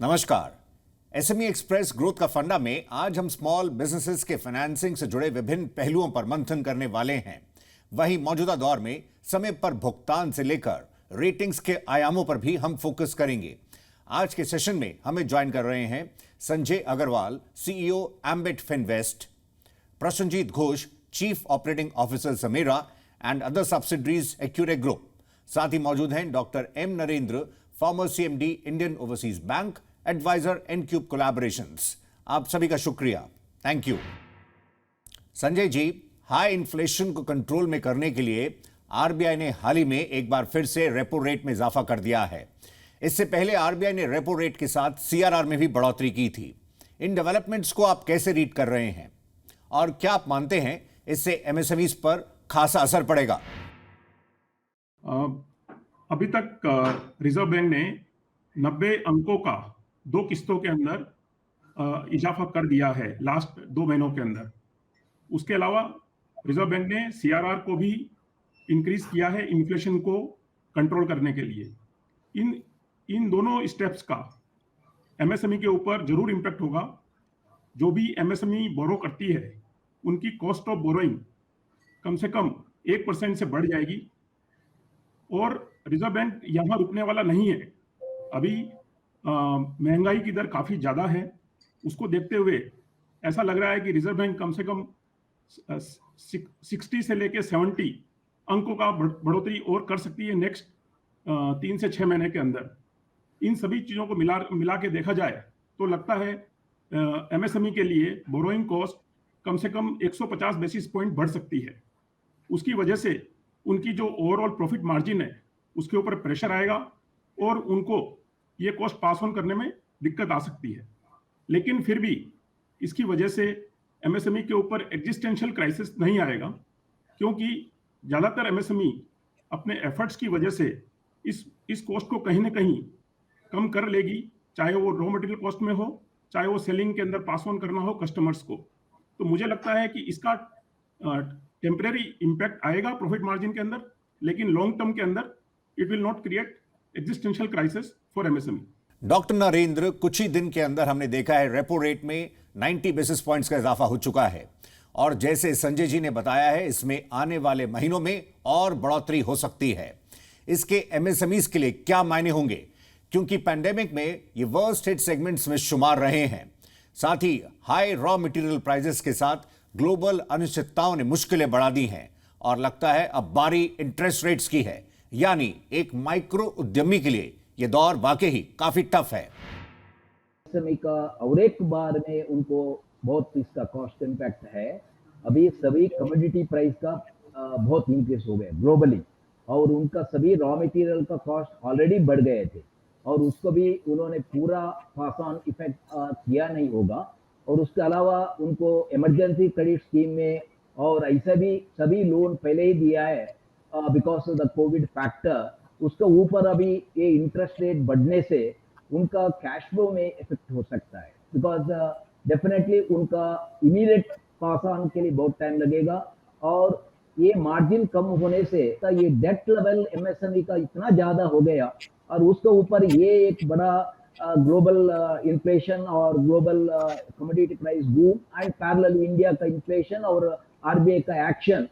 नमस्कार। SME express growth का फंडा में आज हम स्मॉल बिजनेसेस के फाइनेंसिंग से जुड़े विभिन्न पहलुओं पर मंथन करने वाले हैं। वहीं मौजूदा दौर में समय पर भुगतान से लेकर रेटिंग्स के आयामों पर भी हम फोकस करेंगे। आज के सेशन में हमें ज्वाइन कर रहे हैं Sanjay Agarwal, CEO Ambit Finvest, Prasannajit Ghosh, chief operating officer समेरा एंड अदर सब्सिडरीज एक्यूरे ग्रुप। साथ ही मौजूद हैं doctor M Narendra, former CMD Indian Overseas Bank, adviser एनक्यूब कोलैबोरेशंस। आप सभी का शुक्रिया, thank you. Sanjay ji, high inflation को कंट्रोल में करने के लिए आरबीआई ने हाल ही में एक बार फिर से रेपो रेट में इजाफा कर दिया है। इससे पहले आरबीआई ने रेपो रेट के साथ सीआरआर में भी बढ़ोतरी की थी। इन डेवलपमेंट्स को आप कैसे रीड कर रहे हैं और क्या आप मानते हैं इससे एमएसएमईज पर खासा असर पड़ेगा? अभी तक रिजर्व बैंक ने 90 अंकों का 2 किस्तों के अंदर इजाफा कर दिया है लास्ट 2 महीनों के अंदर। उसके अलावा रिजर्व बैंक ने सीआरआर को भी इंक्रीज किया है इन्फ्लेशन को कंट्रोल करने के लिए। इन दोनों स्टेप्स का एमएसएमई के ऊपर जरूर इम्पैक्ट होगा। जो भी एमएसएमई बोरो करती है उनकी कॉस्ट ऑफ बोरोइंग कम से कम 1% से बढ़ जाएगी और रिजर्व बैंक यहाँ रुकने वाला नहीं है। अभी महंगाई की दर काफी ज्यादा है, उसको देखते हुए ऐसा लग रहा है कि रिजर्व बैंक कम से कम 60 से लेके 70 अंकों का बढ़ोतरी और कर सकती है नेक्स्ट 3 से 6 महीने के अंदर। इन सभी चीजों को मिला के देखा जाए तो लगता है एमएसएमई के लिए बोरोइंग कॉस्ट कम से कम 150 बेसिस पॉइंट बढ़ सकती है। उसकी वजह से उनकी जो ओवरऑल प्रॉफिट मार्जिन है उसके ऊपर प्रेशर आएगा और उनको ये कॉस्ट पास ऑन करने में दिक्कत आ सकती है। लेकिन फिर भी इसकी वजह से एमएसएमई के ऊपर एग्जिस्टेंशियल क्राइसिस नहीं आएगा, क्योंकि ज़्यादातर एमएसएमई अपने एफर्ट्स की वजह से इस कॉस्ट को कहीं ना कहीं कम कर लेगी, चाहे वो रॉ मटेरियल कॉस्ट में हो, चाहे वो सेलिंग के अंदर पास ऑन करना हो कस्टमर्स को। तो मुझे लगता है कि इसका टेम्परेरी इम्पैक्ट आएगा प्रॉफिट मार्जिन के अंदर, लेकिन लॉन्ग टर्म के अंदर it will not create existential crisis for MSME. Doctor Narendra, कुछ ही दिन के अंदर हमने देखा है रेपो रेट में 90 बेसिस पॉइंट्स का इजाफा हो चुका है और जैसे संजय जी ने बताया है इसमें आने वाले महीनों में और बढ़ोतरी हो सकती है। इसके एमएसएमईज के लिए क्या मायने होंगे, क्योंकि पैंडेमिक में ये वर्स्ट हिट सेगमेंट्स में शुमार रहे हैं। साथ ही हाई रॉ मटेरियल प्राइसेस के साथ ग्लोबल अनिश्चितताओं ने मुश्किलें बढ़ा दी हैं और लगता है अब बारी इंटरेस्ट रेट्स की है। यानी एक माइक्रो उद्यमी के लिए यह दौर वाकई ही काफी टफ है। एमएसएमई का और एक बार में उनको बहुत इसका कॉस्ट इम्पैक्ट है। अभी सभी कमोडिटी प्राइस का बहुत इंक्रीज हो गया ग्लोबली और उनका सभी रॉ मटेरियल का कॉस्ट ऑलरेडी बढ़ गए थे और उसको भी उन्होंने पूरा पास ऑन इफेक्ट किया नहीं होगा। और उसके अलावा उनको इमरजेंसी क्रेडिट स्कीम में और ऐसा भी सभी लोन पहले ही दिया है because of the Covid factor, उसके ऊपर अभी ये इंटरेस्ट रेट बढ़ने से उनका कैश फ्लो में इफेक्ट हो सकता है। बिकॉज डेफिनेटली उनका इमीडिएट पास ऑन के लिए बहुत टाइम लगेगा और ये मार्जिन कम होने से ये डेट लेवल एमएसएमई का इतना ज्यादा हो गया और उसके ऊपर ये एक बड़ा ग्लोबल इन्फ्लेशन और global commodity price boom and parallel India का इन्फ्लेशन और आरबीआई का एक्शन,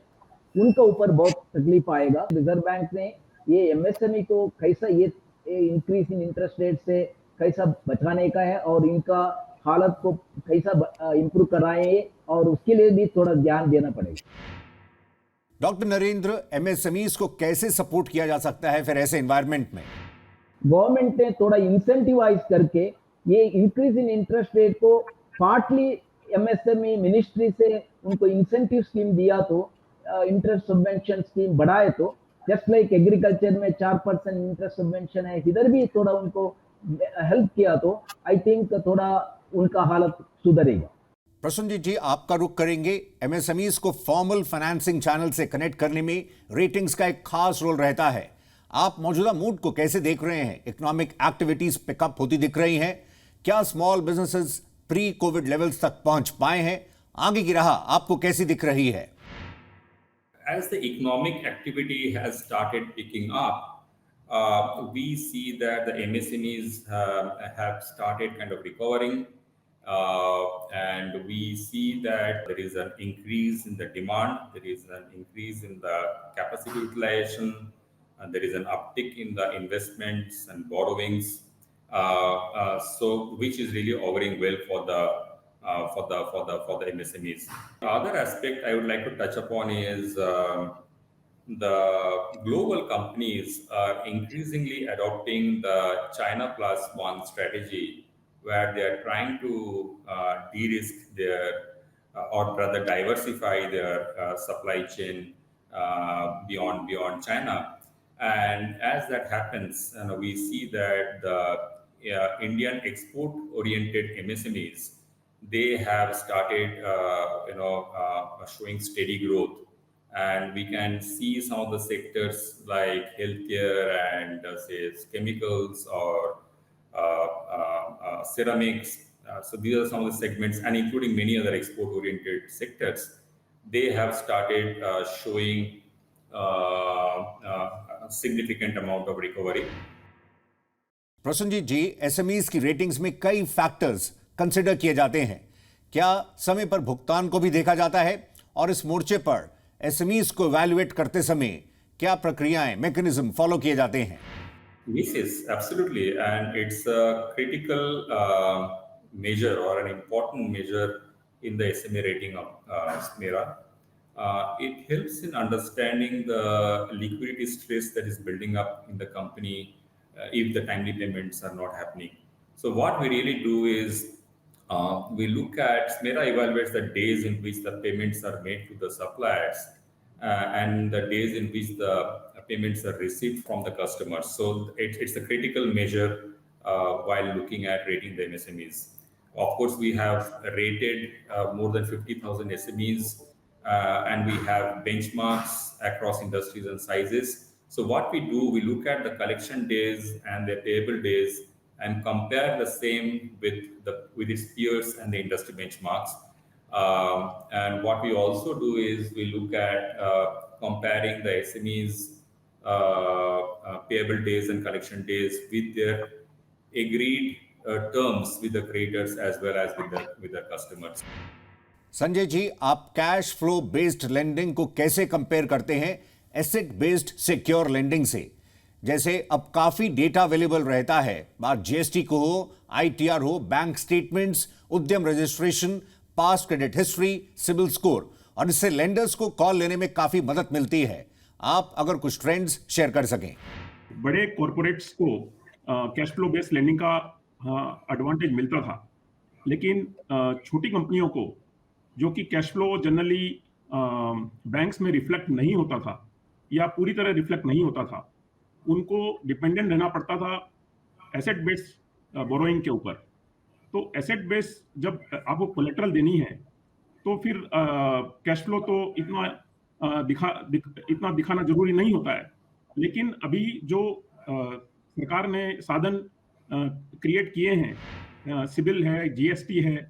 उनका ऊपर बहुत तकलीफ आएगा। रिजर्व बैंक ने ये एमएसएमई को कैसा ये इंक्रीज इन इंटरेस्ट रेट से कैसा बचाने का है और इनका हालत को कैसा इंप्रूव कराएं और उसके लिए भी थोड़ा ध्यान देना पड़ेगा। डॉक्टर नरेंद्र, एमएसएमईज को कैसे सपोर्ट किया जा सकता है फिर ऐसे एनवायरनमेंट में? गवर्नमेंट ने थोड़ा इंसेंटिवाइज करके ये इंक्रीज इन इंटरेस्ट रेट को पार्टली एमएसएमई मिनिस्ट्री से उनको इंसेंटिव स्कीम दिया तो इंटरेस्ट सबवेंशन स्कीम बढ़ाए तो जस्ट लाइक एग्रीकल्चर में 4% इंटरेस्ट सबवेंशन है, इधर भी थोड़ा उनको हेल्प किया तो आई थिंक थोड़ा उनका हालत सुधरेगा। प्रसन्नजीत जी, आपका रुख करेंगे। एमएसएमईज को फॉर्मल फाइनेंसिंग चैनल से कनेक्ट करने में रेटिंग्स का एक खास रोल रहता है। आप मौजूदा मूड को कैसे देख रहे हैं? इकोनॉमिक एक्टिविटीज पिकअप होती दिख रही हैं? क्या small businesses pre Covid levels तक पहुंच पाए हैं? आगे की राह आपको कैसी दिख रही है? As the economic activity has started picking up, we see that the MSMEs have started kind of recovering, and we see that there is an increase in the demand, there is an increase in the capacity utilization, and there is an uptick in the investments and borrowings. So which is really auguring well for the MSMEs. The other aspect I would like to touch upon is the global companies are increasingly adopting the China Plus One strategy, where they are trying to de-risk their or rather diversify their supply chain beyond China. And as that happens, we see that the Indian export-oriented MSMEs, they have started, showing steady growth, and we can see some of the sectors like healthcare and say chemicals or ceramics. So these are some of the segments, and including many other export-oriented sectors, they have started showing a significant amount of recovery. Prasanjit ji, SMEs की ratings में कई factors consider किए जाते हैं। क्या समय पर भुगतान को भी देखा जाता है? और इस मोर्चे पर एसएमईज को इवैल्यूएट करते समय क्या प्रक्रियाएं, मैकेनिज्म फॉलो किए जाते हैं? Yes, absolutely, and it's a critical measure or an important measure in the SMA rating of SMERA. It helps in understanding the liquidity stress that is building up in the company if the timely payments are not happening. So what we really do is we look at SMERA evaluates the days in which the payments are made to the suppliers and the days in which the payments are received from the customers. So it's a critical measure while looking at rating the MSMEs. Of course, we have rated more than 50,000 SMEs and we have benchmarks across industries and sizes. So what we do, we look at the collection days and the payable days and compare the same with its peers and the industry benchmarks. And what we also do is we look at comparing the SMEs payable days and collection days with their agreed terms with the creditors as well as with the customers. Sanjay ji, आप cash flow based lending को कैसे compare करते हैं asset based secure lending से? जैसे अब काफी data available रहता है, बात जीएसटी को हो, आईटीआर हो, बैंक स्टेटमेंट्स, उद्यम registration, past credit history, CIBIL score, और इससे लेंडर्स को कॉल लेने में काफी मदद मिलती है। आप अगर कुछ ट्रेंड्स शेयर कर सकें। बड़े कॉरपोरेट्स को कैश फ्लो बेस्ड लेंडिंग का एडवांटेज मिलता था, लेकिन छोटी कंपनियों को जो कि कैश फ्लो जनरली बैंक्स में रिफ्लेक्ट नहीं होता था या पूरी तरह रिफ्लेक्ट नहीं होता था, उनको डिपेंडेंट रहना पड़ता था एसेट बेस्ड बोरोइंग के ऊपर। तो एसेट बेस्ड जब आपको कोलेटरल देनी है तो फिर कैश फ्लो तो इतना दिखाना जरूरी नहीं होता है। लेकिन अभी जो सरकार ने साधन क्रिएट किए हैं, सिबिल है, जीएसटी है,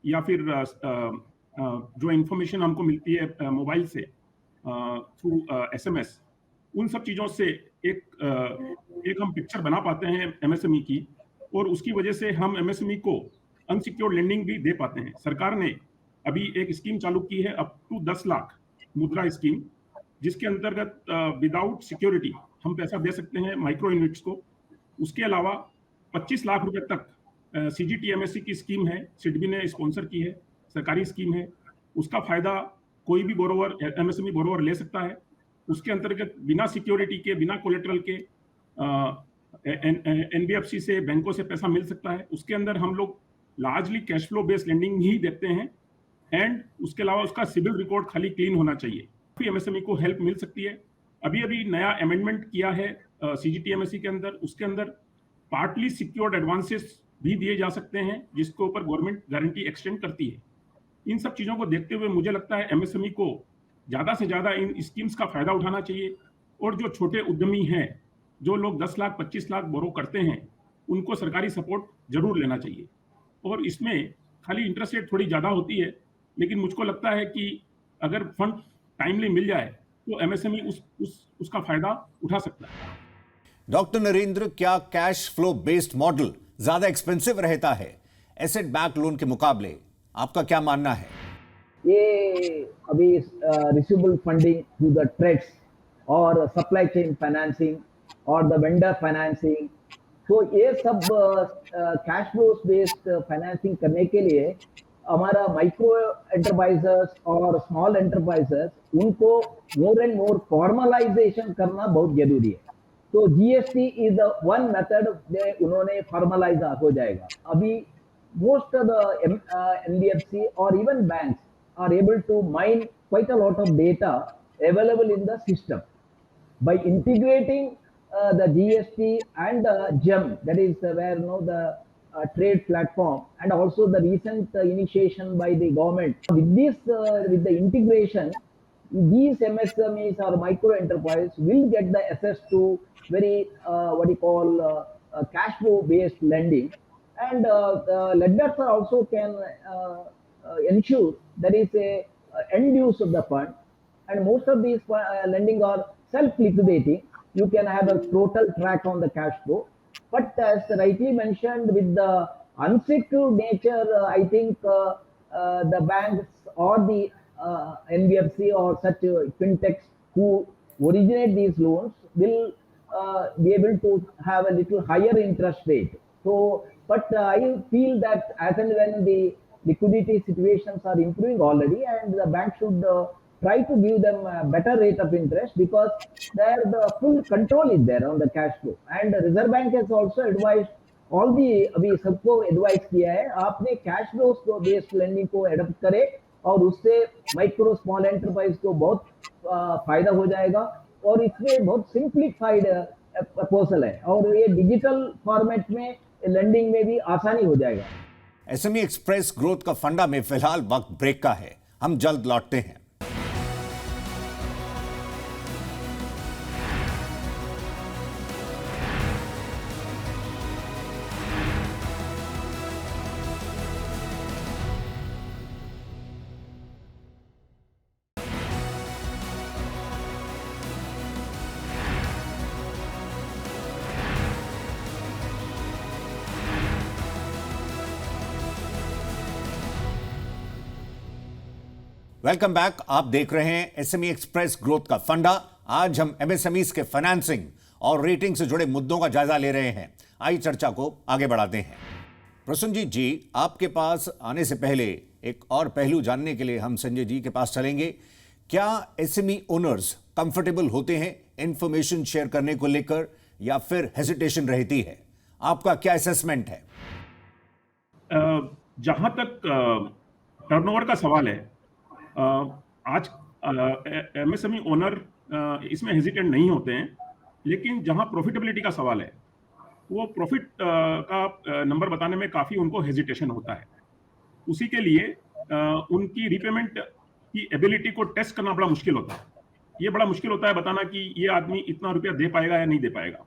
या फिर जो इंफॉर्मेशन हमको मिलती है मोबाइल से थ्रू एसएमएस, उन सब चीज़ों से एक हम पिक्चर बना पाते हैं एमएसएमई की, और उसकी वजह से हम एमएसएमई को अनसिक्योर्ड लेंडिंग भी दे पाते हैं। सरकार ने अभी एक स्कीम चालू की है अप टू 10 लाख मुद्रा स्कीम, जिसके अंतर्गत विदाउट सिक्योरिटी हम पैसा दे सकते हैं माइक्रो यूनिट्स को। उसके अलावा 25 लाख रुपए तक सीजीटीएमएससी की स्कीम है, सिडबी ने स्पॉन्सर की है, सरकारी स्कीम है। उसका फायदा कोई भी बोरोवर, एमएसएमई बोरोवर ले सकता है। उसके अंतर्गत बिना सिक्योरिटी के, बिना कोलेटरल के एनबीएफसी से, बैंकों से पैसा मिल सकता है। उसके अंदर हम लोग largely cash flow based lending ही देखते हैं, एंड उसके अलावा उसका सिबिल रिकॉर्ड खाली क्लीन होना चाहिए। फिर एमएसएमई को हेल्प मिल सकती है। अभी नया अमेंडमेंट किया है सीजीटीएमएससी के अंदर, उसके अंदर पार्टली सिक्योर्ड एडवांसेस भी दिए जा सकते हैं, जिसके ऊपर गवर्नमेंट गारंटी एक्सटेंड करती है। इन सब चीज़ों को देखते हुए मुझे लगता है एमएसएमई को ज़्यादा से ज़्यादा इन स्कीम्स का फायदा उठाना चाहिए, और जो छोटे उद्यमी हैं, जो लोग 10 लाख 25 लाख बोरो करते हैं, उनको सरकारी सपोर्ट जरूर लेना चाहिए। और इसमें खाली इंटरेस्ट रेट थोड़ी ज़्यादा होती है, लेकिन मुझको लगता है कि अगर फंड टाइमली मिल जाए तो एमएसएमई उसका फायदा उठा सकता है। डॉक्टर नरेंद्र, क्या कैश फ्लो बेस्ड मॉडल ज्यादा एक्सपेंसिव रहता है एसेट बैक लोन के मुकाबले? आपका क्या मानना है? ये अभी receivable funding through the trades और सप्लाई चेन फाइनेंसिंग और द वेंडर फाइनेंसिंग, तो ये सब कैश फ्लो बेस्ड फाइनेंसिंग करने के लिए हमारा माइक्रो एंटरप्राइजेस और स्मॉल एंटरप्राइजेस उनको मोर एंड मोर फॉर्मलाइजेशन करना बहुत जरूरी है। तो GST is the one method उन्होंने फॉर्मलाइज हो जाएगा। अभी most of the NBFC or even banks are able to mine quite a lot of data available in the system. By integrating the GST and GEM, that is where the trade platform, and also the recent initiation by the government. With this, with the integration, these MSMEs or micro enterprise will get the access to very what you call cash flow based lending, and the lenders are also can ensure there is a end use of the fund, and most of these lending are self-liquidating. You can have a total track on the cash flow. But as rightly mentioned, with the unsecured nature, I think the banks or the NBFC or such fintechs who originate these loans will be able to have a little higher interest rate. So, but I feel that as and when the liquidity situations are improving already, and the bank should try to give them a better rate of interest, because there the full control is there on the cash flow. And the Reserve Bank has also advised all the, अभी सबको advice किया है आपने cash flow based lending को adapt करें, और उससे micro small enterprise को बहुत फायदा हो जाएगा, और इसमें बहुत सिंप्लीफाइड प्रपोजल है, और ये डिजिटल फॉर्मेट में लेंडिंग में भी आसानी हो जाएगा। एसएमई एक्सप्रेस ग्रोथ का फंडा में फिलहाल वक्त ब्रेक का है, हम जल्द लौटते हैं। Welcome back. आप देख रहे हैं एसएमई एक्सप्रेस ग्रोथ का फंडा। आज हम एमएसएमईज के फाइनेंसिंग और रेटिंग से जुड़े मुद्दों का जायजा ले रहे हैं। आइए चर्चा को आगे बढ़ाते हैं। प्रसन्नजीत जी, आपके पास आने से पहले एक और पहलू जानने के लिए हम संजय जी के पास चलेंगे। क्या एसएमई ओनर्स कंफर्टेबल होते हैं इंफॉर्मेशन शेयर करने को लेकर, या फिर हेजिटेशन रहती है? आपका क्या असेसमेंट है? जहां तक टर्नओवर का सवाल है, आज एमएसएमई ओनर इसमें हेजिटेंट नहीं होते हैं, लेकिन जहां प्रॉफिटेबिलिटी का सवाल है, वो प्रॉफिट का नंबर बताने में काफ़ी उनको हेजिटेशन होता है। उसी के लिए उनकी रीपेमेंट की एबिलिटी को टेस्ट करना बड़ा मुश्किल होता है। ये बड़ा मुश्किल होता है बताना कि ये आदमी इतना रुपया दे पाएगा या नहीं दे पाएगा।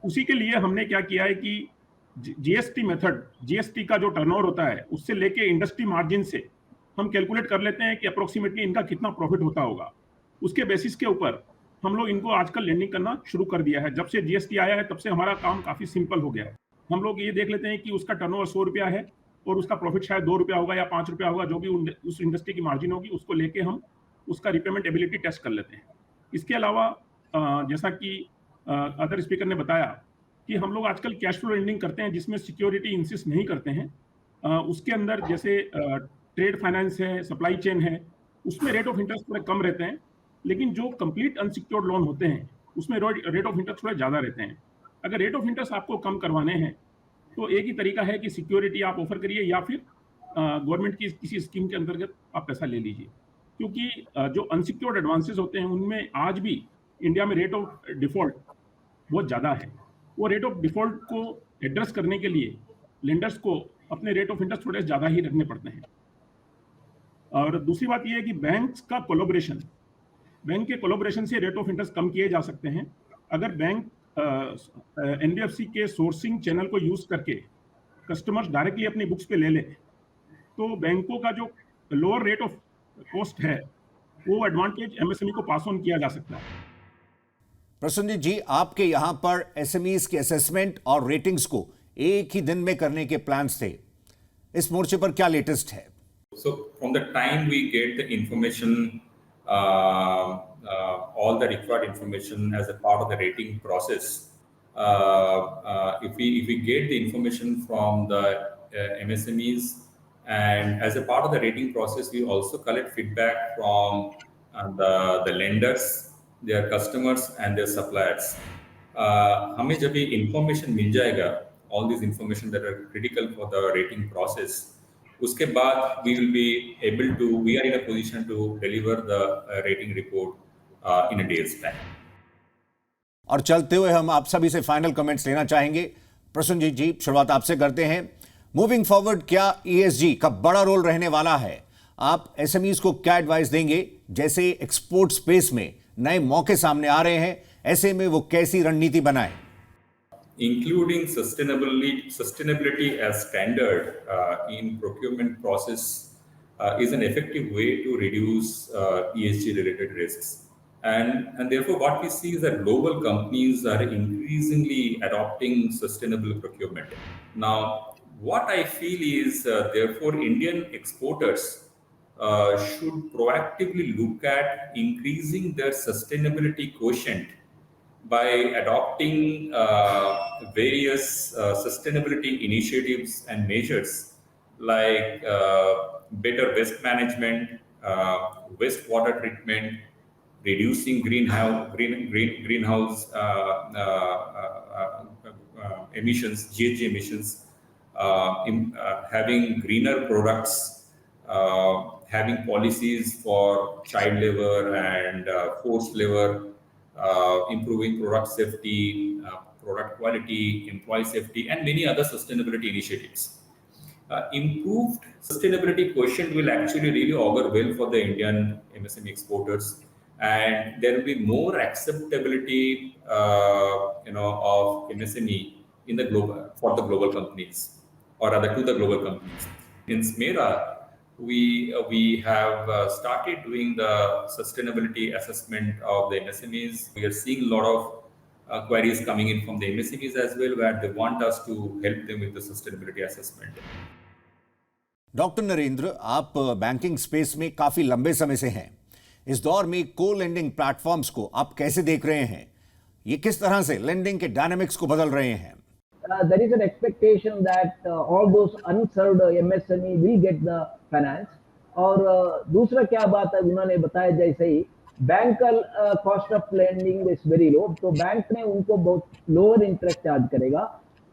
उसी के लिए हमने क्या किया है कि जीएसटी मेथड, जीएसटी का जो टर्नओवर होता है उससे लेके इंडस्ट्री मार्जिन से हम कैलकुलेट कर लेते हैं कि अप्रोक्सीमेटली इनका कितना प्रॉफिट होता होगा। उसके बेसिस के ऊपर हम लोग इनको आजकल लेंडिंग करना शुरू कर दिया है। जब से जीएसटी आया है तब से हमारा काम काफ़ी सिंपल हो गया है। हम लोग ये देख लेते हैं कि उसका टर्नओवर 100 रुपया है और उसका प्रॉफिट शायद 2 रुपया होगा या 5 रुपया होगा, जो भी उस इंडस्ट्री की मार्जिन होगी, उसको लेके हम उसका रिपेमेंट एबिलिटी टेस्ट कर लेते हैं। इसके अलावा जैसा कि अदर स्पीकर ने बताया कि हम लोग आजकल कैश फ्लो लेंडिंग करते हैं जिसमें सिक्योरिटी इंसिस्ट नहीं करते हैं। उसके अंदर जैसे ट्रेड फाइनेंस है, सप्लाई चेन है, उसमें रेट ऑफ इंटरेस्ट थोड़े कम रहते हैं, लेकिन जो कंप्लीट अनसिक्योर्ड लोन होते हैं उसमें रेट ऑफ इंटरेस्ट थोड़े ज़्यादा रहते हैं। अगर रेट ऑफ इंटरेस्ट आपको कम करवाने हैं तो एक ही तरीका है कि सिक्योरिटी आप ऑफर करिए या फिर गवर्नमेंट की किसी स्कीम के अंतर्गत आप पैसा ले लीजिए, क्योंकि जो अनसिक्योर्ड एडवांसेस होते हैं उनमें आज भी इंडिया में रेट ऑफ डिफॉल्ट बहुत ज़्यादा है। वो रेट ऑफ डिफॉल्ट को एड्रेस करने के लिए लेंडर्स को अपने रेट ऑफ इंटरेस्ट थोड़े ज़्यादा ही रखने पड़ते हैं। और दूसरी बात यह है कि बैंक के कोलैबोरेशन से रेट ऑफ इंटरेस्ट कम किए जा सकते हैं। अगर बैंक एनबीएफसी के सोर्सिंग चैनल को यूज करके कस्टमर्स डायरेक्टली अपनी बुक्स पे ले ले, तो बैंकों का जो लोअर रेट ऑफ कॉस्ट है वो एडवांटेज एमएसएमई को पास ऑन किया जा सकता है। प्रसन्नजीत जी, आपके यहां पर एसएमईज के असेसमेंट और रेटिंग्स को एक ही दिन में करने के प्लान्स थे। इस मोर्चे पर क्या लेटेस्ट है? So from the time we get the information, all the required information as a part of the rating process, if we get the information from the MSMEs, and as a part of the rating process, we also collect feedback from the lenders, their customers, and their suppliers. हमें जब ये information मिल जाएगा, all these information that are critical for the rating process, उसके बाद we are in a position to deliver the rating report in a day's time. और चलते हुए हम आप सभी से फाइनल कमेंट्स लेना चाहेंगे। प्रसन्नजीत जी, शुरुआत आपसे करते हैं। मूविंग फॉरवर्ड, क्या ESG का बड़ा रोल रहने वाला है? आप एसएमईज को क्या एडवाइस देंगे? जैसे एक्सपोर्ट स्पेस में नए मौके सामने आ रहे हैं, ऐसे में वो कैसी रणनीति बनाएं? Including sustainability as standard in procurement process is an effective way to reduce ESG related risks. And therefore what we see is that global companies are increasingly adopting sustainable procurement. Now, what I feel is therefore Indian exporters should proactively look at increasing their sustainability quotient by adopting various sustainability initiatives and measures like better waste management, wastewater treatment, reducing greenhouse emissions, GHG emissions, having greener products, having policies for child labor and forced labor, improving product safety, product quality, employee safety, and many other sustainability initiatives. Improved sustainability quotient will actually really augur well for the Indian MSME exporters, and there will be more acceptability, of MSME in the for the global companies, or rather to the global companies. In SMERA, we have started doing the sustainability assessment of the MSMEs. We are seeing a lot of queries coming in from the MSMEs as well, where they want us to help them with the sustainability assessment. Doctor Narendra, आप banking space में काफी लंबे समय से हैं। इस दौर में को लेंडिंग प्लेटफॉर्म्स को आप कैसे देख रहे हैं? ये किस तरह से लेंडिंग के डायनामिक्स को बदल रहे हैं? There is an expectation that all those unserved MSME will get the finance. और दूसरा क्या बात है, उन्होंने बताया जैसे ही बैंक का cost of lending is very low, तो बैंक ने उनको बहुत लोअर इंटरेस्ट चार्ज करेगा।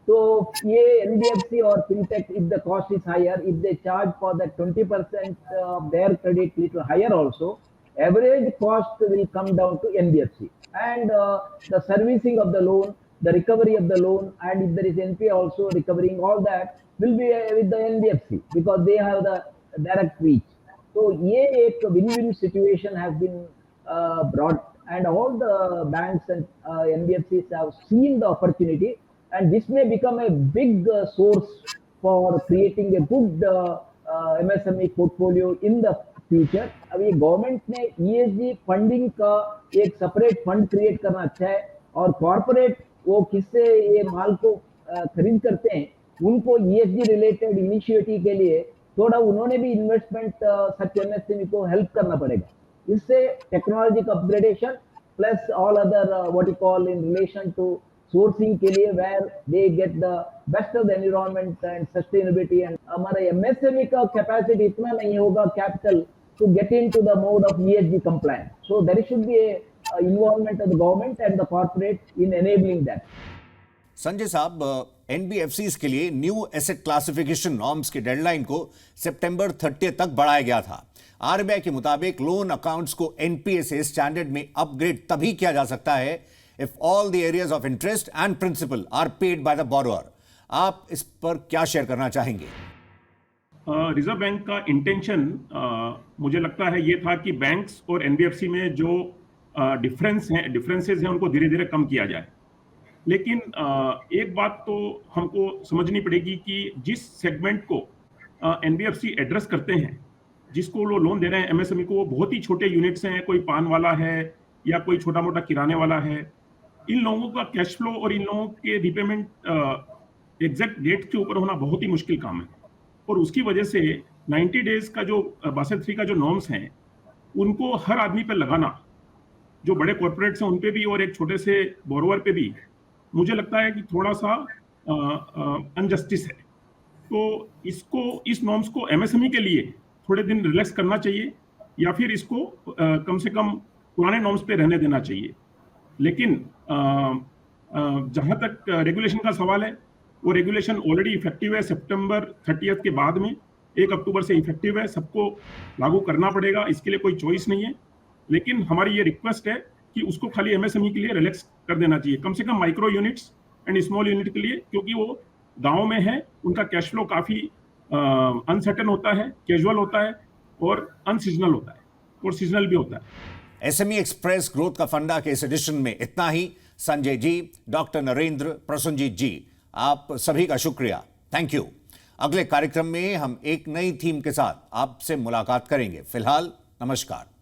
तो ये NBFC और FinTech, if the cost is higher, if they charge for that 20% of their credit little higher also, average cost will come down to NBFC. And the servicing of the loan, the recovery of the loan, and if there is NPA also recovering, all that will be with the NBFC because they have the direct reach. So ये एक win-win situation has been brought, and all the banks and NBFCs have seen the opportunity, and this may become a big source for creating a good MSME portfolio in the future. अब ये government ने ESG funding का एक separate fund create करना अच्छा है, और corporate वो किससे ये माल को खरीद करते हैं, उनको ESG रिलेटेड इनिशिएटिव के लिए थोड़ा उन्होंने भी इन्वेस्टमेंट सच MSME को हेल्प करना पड़ेगा। इससे टेक्नोलॉजी का upgradation plus all other what you call in relation to sourcing के लिए where they get the best of the environment and sustainability. And हमारा MSME का कैपेसिटी इतना नहीं होगा capital to get into the mode of ESG compliance. So there should be a involvement of the government and the corporate in enabling that. Sanjay साहब, NBFCs के लिए new asset classification norms के deadline को सितंबर 30 तक बढ़ाया गया था। RBI के मुताबिक लोन अकाउंट्स को NPA से स्टैंडर्ड में अपग्रेड तभी किया जा सकता है if all the areas of interest and principal are paid by the borrower. आप इस पर क्या शेयर करना चाहेंगे? रिजर्व बैंक का इंटेंशन मुझे लगता है ये था कि बैंक्स और NBFC में जो डिफरेंसेस हैं उनको धीरे धीरे कम किया जाए। लेकिन एक बात तो हमको समझनी पड़ेगी कि जिस सेगमेंट को NBFC एड्रेस करते हैं, जिसको वो लोन दे रहे हैं MSME को, वो बहुत ही छोटे यूनिट्स हैं, कोई पान वाला है या कोई छोटा मोटा किराने वाला है, इन लोगों का कैश फ्लो और इन लोगों के रिपेमेंट एग्जैक्ट डेट के ऊपर होना बहुत ही मुश्किल काम है, और उसकी वजह से 90 डेज का जो बासेल 3 का जो नॉर्म्स हैं उनको हर आदमी पे लगाना, जो बड़े कॉर्पोरेट्स हैं उन पे भी और एक छोटे से बोरोवर पे भी, मुझे लगता है कि थोड़ा सा अनजस्टिस है। तो इस नॉर्म्स को एमएसएमई के लिए थोड़े दिन रिलैक्स करना चाहिए, या फिर इसको कम से कम पुराने नॉर्म्स पे रहने देना चाहिए। लेकिन जहां तक रेगुलेशन का सवाल है, वो रेगुलेशन ऑलरेडी इफेक्टिव है, सितंबर 30 के बाद में 1 अक्टूबर से इफेक्टिव है, सबको लागू करना पड़ेगा, इसके लिए कोई चॉइस नहीं है। लेकिन हमारी ये रिक्वेस्ट है कि उसको खाली एमएसएमई के लिए रिलैक्स कर देना चाहिए, कम से कम micro units and small unit के लिए, क्योंकि वो गांव में है, उनका कैश फ्लो काफी अनसर्टेन होता है, कैजुअल होता है और अनसीजनल होता है, और सीजनल भी होता है। एसएमई एक्सप्रेस ग्रोथ का फंडा के इस एडिशन में इतना ही। संजय जी, डॉक्टर नरेंद्र, प्रसन्नजीत जी, आप सभी का शुक्रिया, थैंक यू। अगले कार्यक्रम में हम एक नई थीम के साथ आपसे मुलाकात करेंगे। फिलहाल नमस्कार।